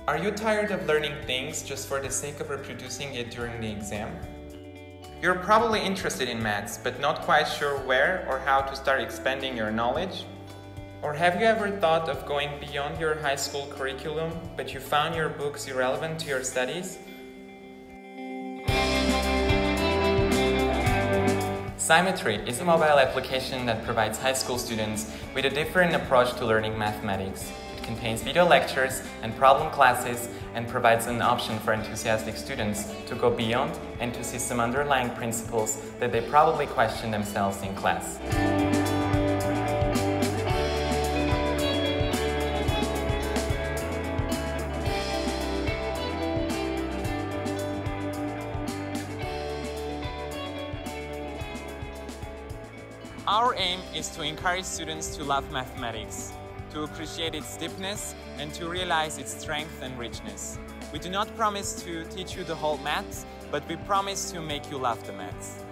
Are you tired of learning things just for the sake of reproducing it during the exam? You're probably interested in maths, but not quite sure where or how to start expanding your knowledge? Or have you ever thought of going beyond your high school curriculum, but you found your books irrelevant to your studies? Cymetry is a mobile application that provides high school students with a different approach to learning mathematics. It contains video lectures and problem classes and provides an option for enthusiastic students to go beyond and to see some underlying principles that they probably question themselves in class. Our aim is to encourage students to love mathematics, to appreciate its deepness, and to realize its strength and richness. We do not promise to teach you the whole maths, but we promise to make you love the maths.